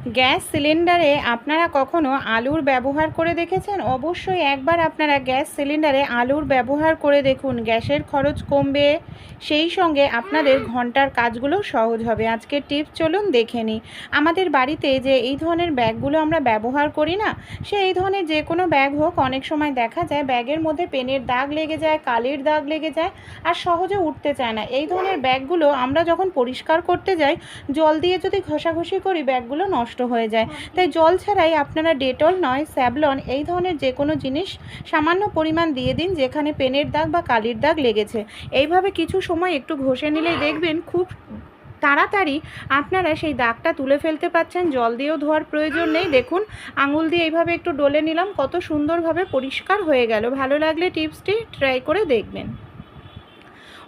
Gas সিলিন্ডারে আপনারা কখনো আলুর ব্যবহার করে দেখেছেন? অবশ্যই একবার আপনারা গ্যাস সিলিন্ডারে আলুর ব্যবহার করে দেখুন। গ্যাসের খরচ কমবে, সেই সঙ্গে আপনাদের ঘন্টার কাজগুলো সহজ হবে। আজকের টিপস চলুন দেখে নিই। আমাদের বাড়িতে যে এই ধরনের ব্যাগগুলো আমরা ব্যবহার করি না, সে এই ধরনের যে কোনো ব্যাগ হোক, অনেক সময় দেখা যায় ব্যাগের মধ্যে পেনের দাগ লেগে যায়, কালির দাগ লেগে যায়, আর সহজে উঠতে চায় না। এই ধরনের ব্যাগগুলো আমরা যখন পরিষ্কার করতে যাই, জল দিয়ে যদি ঘষাঘষি করি, ব্যাগগুলো নষ্ট হয়ে যায়। তাই জল ছাড়াই আপনারা ডেটল নয় স্যাভলন এই ধরনের যে কোনো জিনিস সামান্য পরিমাণ দিয়ে দিন যেখানে পেনের দাগ বা কালির দাগ লেগেছে। এইভাবে কিছু সময় একটু ঘষে নিলেই দেখবেন খুব তাড়াতাড়ি আপনারা সেই দাগটা তুলে ফেলতে পারছেন। জল দিয়েও ধোয়ার প্রয়োজন নেই। দেখুন, আঙুল দিয়ে এইভাবে একটু ডলে নিলাম, কত সুন্দরভাবে পরিষ্কার হয়ে গেল। ভালো লাগলে টিপসটি ট্রাই করে দেখবেন।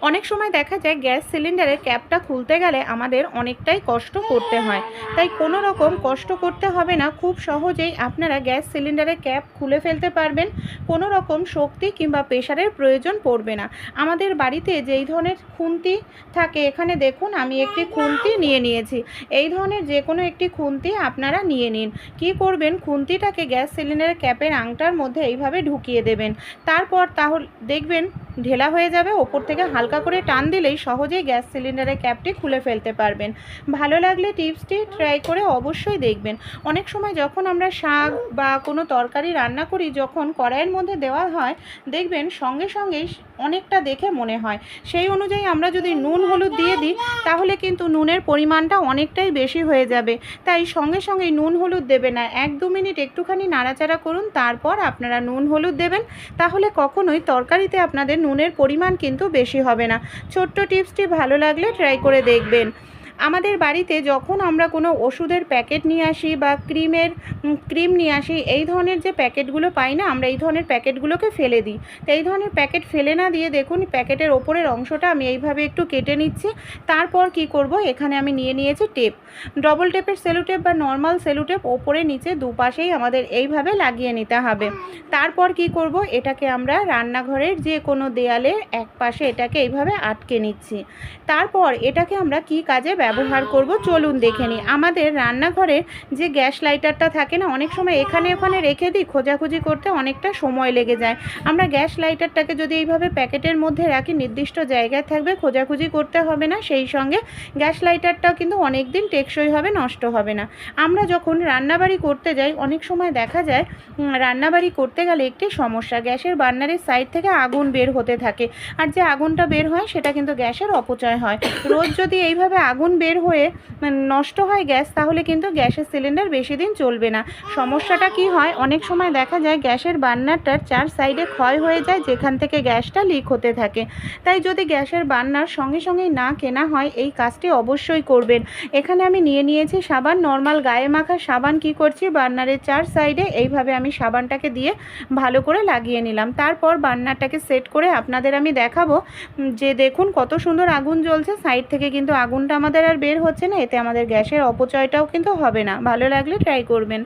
অনেক সময় দেখা যায় গ্যাস সিলিন্ডারের ক্যাপটা খুলতে গেলে আমাদের অনেকটাই কষ্ট করতে হয়, তাই কোনো রকম কষ্ট করতে হবে না। খুব সহজেই আপনারা গ্যাস সিলিন্ডারের ক্যাপ খুলে ফেলতে পারবেন। কোনো রকম শক্তি কিংবা প্রেশারের প্রয়োজন পড়বে না। আমাদের বাড়িতে যেই ধরনের খুন্তি থাকে, এখানে দেখুন আমি একটি খুন্তি নিয়ে নিয়েছি। এই ধরনের যে কোনো একটি খুন্তি আপনারা নিয়ে নিন। কি করবেন, খুন্তিটাকে গ্যাস সিলিন্ডারের ক্যাপের আংটার মধ্যে এইভাবে ঢুকিয়ে দেবেন। তারপর তাহলে দেখবেন ঢেলা হয়ে যাবে। ওপর থেকে হালকা করে টান দিলেই সহজেই গ্যাস সিলিন্ডারের ক্যাপটি খুলে ফেলতে পারবেন। ভালো লাগলে টিপসটি ট্রাই করে অবশ্যই দেখবেন। অনেক সময় যখন আমরা শাক বা কোনো তরকারি রান্না করি, যখন কড়াইয়ের মধ্যে দেওয়া হয়, দেখবেন সঙ্গে সঙ্গেই অনেকটা দেখে মনে হয়। সেই অনুযায়ী আমরা যদি নুন হলুদ দিয়ে দিই, তাহলে কিন্তু নুনের পরিমাণটা অনেকটাই বেশি হয়ে যাবে। তাই সঙ্গে সঙ্গেই নুন হলুদ দেবে না, 1-2 মিনিট একটুখানি নাড়াচাড়া করুন, তারপর আপনারা নুন হলুদ দেবেন। তাহলে কখনোই তরকারিতে আপনাদের নুনের পরিমাণ কিন্তু বেশি হবে না। ছোট্ট টিপসটি ভালো লাগলে ট্রাই করে দেখবেন। আমাদের বাড়িতে যখন আমরা কোনো ওষুধের প্যাকেট নিয়ে আসি বা ক্রিম নিয়ে আসি, এই ধরনের যে প্যাকেটগুলো পাই না, আমরা এই ধরনের প্যাকেটগুলোকে ফেলে দিই। তো এই ধরনের প্যাকেট ফেলে না দিয়ে দেখুন প্যাকেটের ওপরের অংশটা আমি এইভাবে একটু কেটে নিচ্ছি। তারপর কি করব, এখানে আমি নিয়ে নিয়েছি টেপ, ডবল টেপের সেলুটেপ বা নর্মাল সেলুটেপ, ওপরে নিচে দুপাশেই আমাদের এইভাবে লাগিয়ে নিতে হবে। তারপর কি করব, এটাকে আমরা রান্নাঘরের যে কোনো দেয়ালের এক পাশে এটাকে এইভাবে আটকে নিচ্ছি। তারপর এটাকে আমরা কি কাজে ব্যবহার করব চলুন দেখে নিই। আমাদের রান্নাঘরে যে গ্যাস লাইটারটা থাকে না, অনেক সময় এখানে ওখানে রেখে দিই, খোঁজাখুঁজি করতে অনেকটা সময় লেগে যায়। আমরা গ্যাস লাইটারটাকে যদি এইভাবে প্যাকেটের মধ্যে রাখি, নির্দিষ্ট জায়গায় থাকবে, খোঁজাখুঁজি করতে হবে না। সেই সঙ্গে গ্যাস লাইটারটাও কিন্তু অনেক দিন টেকসই হবে, নষ্ট হবে না। আমরা যখন রান্নাবাড়ি করতে যাই, অনেক সময় দেখা যায় রান্নাবাড়ি করতে গেলে একটি সমস্যা, গ্যাসের বার্নারের সাইড থেকে আগুন বের হতে থাকে, আর যে আগুনটা বের হয় সেটা কিন্তু গ্যাসের অপচয় হয়। রোজ যদি এইভাবে আগুন বের হয়ে নষ্ট হয় গ্যাস, তাহলে কিন্তু গ্যাসের সিলিন্ডার বেশি দিন চলবে না। সমস্যাটা কি হয়, অনেক সময় দেখা যায় গ্যাসের বার্নারটার 4 সাইডে ক্ষয় হয়ে যায়, যেখান থেকে গ্যাসটা লিক হতে থাকে। তাই যদি গ্যাসের বার্নার সঙ্গে সঙ্গেই না কেনা হয়, এই কাজটি অবশ্যই করবেন। এখানে আমি নিয়ে নিয়েছি সাবান, নর্মাল গায়ে মাখা সাবান। কি করছি, বার্নারের 4 সাইডে এইভাবে আমি সাবানটাকে দিয়ে ভালো করে লাগিয়ে নিলাম। তারপর বার্নারটাকে সেট করে আপনাদের আমি দেখাবো যে দেখুন কত সুন্দর আগুন জ্বলছে। সাইড থেকে কিন্তু আগুনটা আমাদের আর বের হচ্ছে না, এতে আমাদের গ্যাসের অপচয়টাও কিন্তু হবে না। ভালো লাগলে ট্রাই করবেন।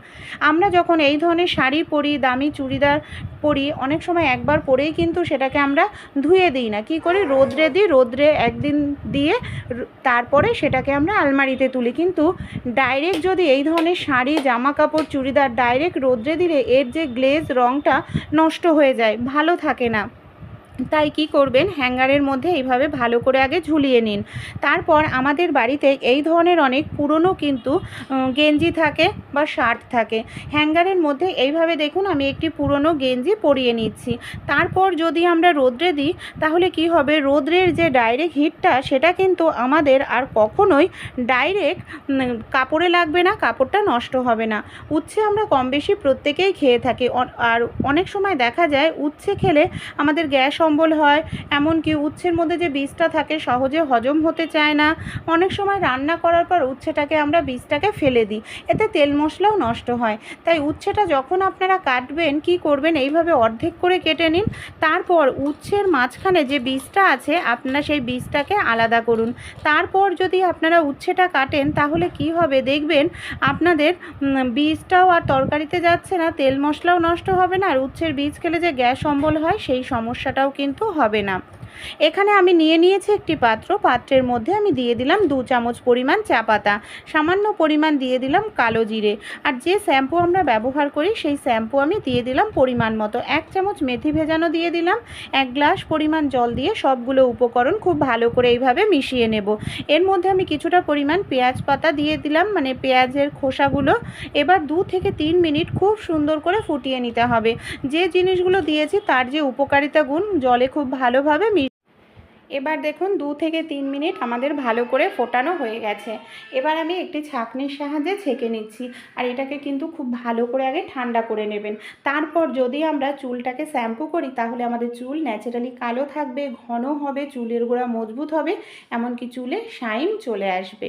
আমরা যখন এই ধরনের শাড়ি পরি, দামি চুড়িদার পরি, অনেক সময় একবার পরেই কিন্তু সেটাকে আমরা ধুয়ে দিই না। কি করি, রোদ্রে দিই, রোদ্রে একদিন দিয়ে তারপরে সেটাকে আমরা আলমারিতে তুলি। কিন্তু ডাইরেক্ট যদি এই ধরনের শাড়ি, জামা কাপড়, চুড়িদার ডাইরেক্ট রোদ্রে দিলে এর যে গ্লেজ রঙটা নষ্ট হয়ে যায়, ভালো থাকে না। তাই কি করবেন, হ্যাঙ্গারের মধ্যে এইভাবে ভালো করে আগে ঝুলিয়ে নিন। তারপর আমাদের বাড়িতে এই ধরনের অনেক পুরনো কিন্তু গেঞ্জি থাকে বা শার্ট থাকে, হ্যাঙ্গারের মধ্যে এইভাবে দেখুন আমি একটি পুরনো গেঞ্জি পরিয়ে নিচ্ছি। তারপর যদি আমরা রোদ্রে দিই, তাহলে কি হবে, রোদ্রের যে ডাইরেক্ট হিটটা সেটা কিন্তু আমাদের আর কখনোই ডাইরেক্ট কাপড়ে লাগবে না, কাপড়টা নষ্ট হবে না। উচ্ছে আমরা কম বেশি প্রত্যেকেই খেয়ে থাকি, আর অনেক সময় দেখা যায় উচ্ছে খেলে আমাদের গ্যাস অম্বল হয়, এমনকি উচ্ছের মধ্যে যে বীজটা থাকে সহজে হজম হতে চায় না। অনেক সময় রান্না করার পর উচ্ছেটাকে আমরা বীজটাকে ফেলে দিই, এতে তেল মশলাও নষ্ট হয়। তাই উচ্ছেটা যখন আপনারা কাটবেন, কি করবেন, এইভাবে অর্ধেক করে কেটে নিন। তারপর উচ্ছের মাঝখানে যে বীজটা আছে, আপনারা সেই বীজটাকে আলাদা করুন। তারপর যদি আপনারা উচ্ছেটা কাটেন, তাহলে কি হবে দেখবেন আপনাদের বীজটাও আর তরকারিতে যাচ্ছে না, তেল মশলাও নষ্ট হবে না, আর উচ্ছের বীজ খেলে যে গ্যাস অম্বল হয় সেই সমস্যাটাও কিন্তু হবে না। এখানে আমি নিয়ে নিয়েছি একটি পাত্র, পাত্রের মধ্যে আমি দিয়ে দিলাম 2 চামচ পরিমাণ চা পাতা, সামান্য পরিমাণ দিয়ে দিলাম কালো জিরে, আর যে শ্যাম্পু আমরা ব্যবহার করি সেই শ্যাম্পু আমি দিয়ে দিলাম পরিমাণ মতো। 1 চামচ মেথি ভেজানো দিয়ে দিলাম। 1 গ্লাস পরিমাণ জল দিয়ে সবগুলো উপকরণ খুব ভালো করে এইভাবে মিশিয়ে নেব। এর মধ্যে আমি কিছুটা পরিমাণ পেঁয়াজ পাতা দিয়ে দিলাম, মানে পেঁয়াজের খোসাগুলো। এবার 2 থেকে 3 মিনিট খুব সুন্দর করে ফুটিয়ে নিতে হবে। যে জিনিসগুলো দিয়েছি তার যে উপকারিতা গুণ জলে খুব ভালোভাবে এবার দেখুন 2 থেকে 3 মিনিট আমাদের ভালো করে ফোটানো হয়ে গেছে। এবার আমি একটি ছাঁকনির সাহায্যে ছেঁকে নিচ্ছি, আর এটাকে কিন্তু খুব ভালো করে আগে ঠান্ডা করে নেবেন। তারপর যদি আমরা চুলটাকে শ্যাম্পু করি তাহলে আমাদের চুল ন্যাচারালি কালো থাকবে, ঘন হবে, চুলের গোড়া মজবুত হবে, এমনকি চুলে শাইন চলে আসবে।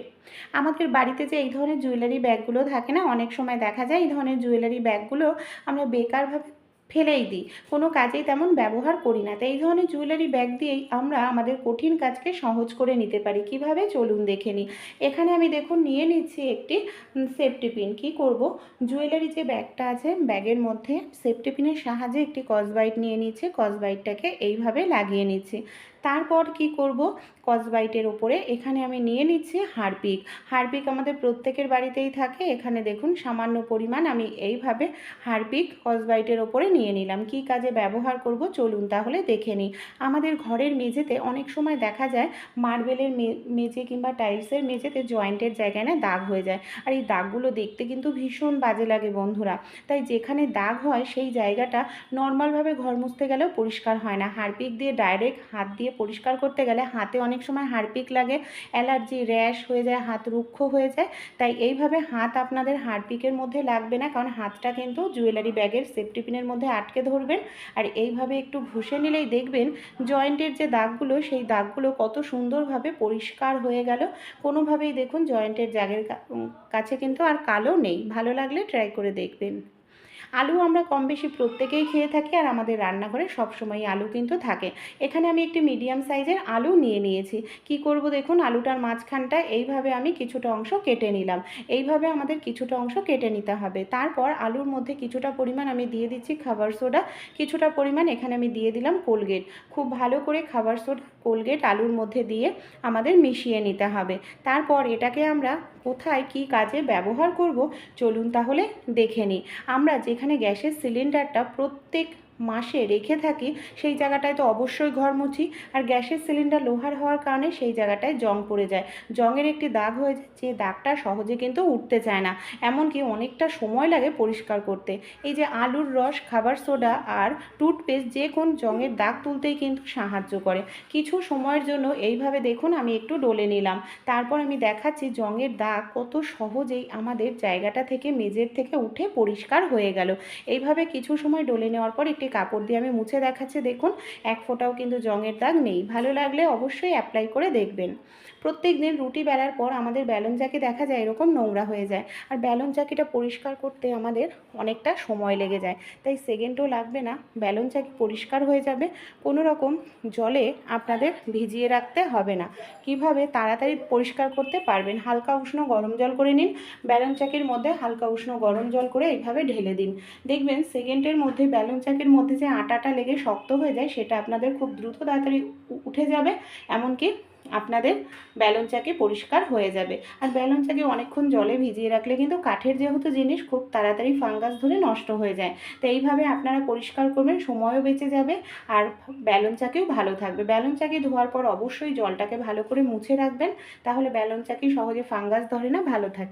আমাদের বাড়িতে যে এই ধরনের জুয়েলারি ব্যাগগুলো থাকে না, অনেক সময় দেখা যায় এই ধরনের জুয়েলারি ব্যাগগুলো আমরা বেকারভাবে ফেলেই দিই, কোনো কাজেই তেমন ব্যবহার করি না। তাই এই ধরনের জুয়েলারি ব্যাগ দিয়েই আমরা আমাদের কঠিন কাজকে সহজ করে নিতে পারি। কিভাবে চলুন দেখে নিই। এখানে আমি দেখুন নিয়ে নিচ্ছি একটি সেফটি পিন। কী করব, জুয়েলারি যে ব্যাগটা আছে ব্যাগের মধ্যে সেফটি পিনের সাহায্যে একটি কসবাইট নিয়ে নিচ্ছে, কসবাইটটাকে এইভাবে লাগিয়ে নিচ্ছি। তারপর কি করব, কসবাইটের ওপরে এখানে আমি নিয়ে নিচ্ছি হারপিক। হারপিক আমাদের প্রত্যেকের বাড়িতেই থাকে। এখানে দেখুন সামান্য পরিমাণ আমি এইভাবে হারপিক কসবাইটের ওপরে নিয়ে নিলাম। কি কাজে ব্যবহার করব চলুন তাহলে দেখে নিই। আমাদের ঘরের মেঝেতে অনেক সময় দেখা যায় মার্বেলের মেঝে কিংবা টাইলসের মেঝেতে জয়েন্টের জায়গায় না দাগ হয়ে যায়, আর এই দাগগুলো দেখতে কিন্তু ভীষণ বাজে লাগে বন্ধুরা। তাই যেখানে দাগ হয় সেই জায়গাটা নর্মালভাবে ঘর মুছতে গেলেও পরিষ্কার হয় না। হারপিক দিয়ে ডাইরেক্ট হাত দিয়ে পরিষ্কার করতে গেলে হাতে অনেক সময় হারপিক লাগে, অ্যালার্জি, র্যাশ হয়ে যায়, হাত রুক্ষ হয়ে যায়। তাই এইভাবে হাত আপনাদের হারপিকের মধ্যে লাগবে না, কারণ হাতটা কিন্তু জুয়েলারি ব্যাগের সেফটি পিনের মধ্যে আটকে ধরবেন। আর এইভাবে একটু ঘষে নিলেই দেখবেন জয়েন্টের যে দাগগুলো সেই দাগগুলো কত সুন্দরভাবে পরিষ্কার হয়ে গেল। কোনোভাবেই দেখুন জয়েন্টের জায়গার কাছে কিন্তু আর কালো নেই। ভালো লাগলে ট্রাই করে দেখবেন। আলু আমরা কম বেশি প্রত্যেকেই খেয়ে থাকি, আর আমাদের রান্নাঘরে সবসময় আলু কিন্তু থাকে। এখানে আমি একটি মিডিয়াম সাইজের আলু নিয়ে নিয়েছি। কি করব দেখুন, আলুটার মাঝখানটা এইভাবে আমি কিছুটা অংশ কেটে নিলাম। এইভাবে আমাদের কিছুটা অংশ কেটে নিতে হবে। তারপর আলুর মধ্যে কিছুটা পরিমাণ আমি দিয়ে দিচ্ছি খাবার সোডা, কিছুটা পরিমাণ এখানে আমি দিয়ে দিলাম কোলগেট। খুব ভালো করে খাবার সোডা, কোলগেট আলুর মধ্যে দিয়ে আমাদের মিশিয়ে নিতে হবে। তারপর এটাকে আমরা কোথায় কী কাজে ব্যবহার করব চলুন তাহলে দেখে নিই। আমরা যেখানে গ্যাসের সিলিন্ডারটা প্রত্যেক মাসে রেখে থাকি সেই জায়গাটায় তো অবশ্যই ঘর মুছি, আর গ্যাসের সিলিন্ডার লোহার হওয়ার কারণে সেই জায়গাটায় জং পড়ে যায়, জংয়ের একটি দাগ হয়ে যায়, যে দাগটা সহজে কিন্তু উঠতে চায় না, এমনকি অনেকটা সময় লাগে পরিষ্কার করতে। এই যে আলুর রস, খাবার সোডা আর টুথপেস্ট যে কোন জংয়ের দাগ তুলতেই কিন্তু সাহায্য করে। কিছু সময়ের জন্য এইভাবে দেখুন আমি একটু ডলে নিলাম। তারপর আমি দেখাচ্ছি জংয়ের দাগ কত সহজেই আমাদের জায়গাটা থেকে, মেঝের থেকে উঠে পরিষ্কার হয়ে গেল। এইভাবে কিছু সময় ডলে নেওয়ার পর একটি কাপড় দিয়ে আমি মুছে দেখাচ্ছি, দেখুন এক ফোঁটাও কিন্তু জংয়ের দাগ নেই। ভালো লাগলে অবশ্যই অ্যাপ্লাই করে দেখবেন। প্রত্যেক দিন রুটি বেলার পর আমাদের ব্যালন চাকি দেখা যায় এরকম নোংরা হয়ে যায়, আর ব্যালন চাকিটা পরিষ্কার করতে আমাদের অনেকটা সময় লেগে যায়। তাই সেকেন্ডও লাগবে না, ব্যালন চাকি পরিষ্কার হয়ে যাবে। কোনো রকম জলে আপনাদের ভিজিয়ে রাখতে হবে না। কিভাবে তাড়াতাড়ি পরিষ্কার করতে পারবেন, হালকা উষ্ণ গরম জল করে নিন, ব্যালন চাকির মধ্যে হালকা উষ্ণ গরম জল করে এইভাবে ঢেলে দিন। দেখবেন সেকেন্ডের মধ্যে ব্যালন চাকির মধ্যে যে আটাটা লেগে শক্ত হয়ে যায় সেটা আপনাদের খুব দ্রুত তাড়াতাড়ি উঠে যাবে, এমনকি আপনাদের ব্যালন চাকি পরিষ্কার হয়ে যাবে। আর ব্যালন চাকি অনেকক্ষণ জলে ভিজিয়ে রাখলে কিন্তু কাঠের যেহেতু জিনিস খুব তাড়াতাড়ি ফাঙ্গাস ধরে নষ্ট হয়ে যায়। তো এইভাবে আপনারা পরিষ্কার করবেন, সময়ও বেঁচে যাবে, আর ব্যালন চাকিও ভালো থাকবে। ব্যালন চাকি ধোয়ার পর অবশ্যই জলটাকে ভালো করে মুছে রাখবেন, তাহলে ব্যালন চাকি সহজে ফাঙ্গাস ধরে না, ভালো থাকে।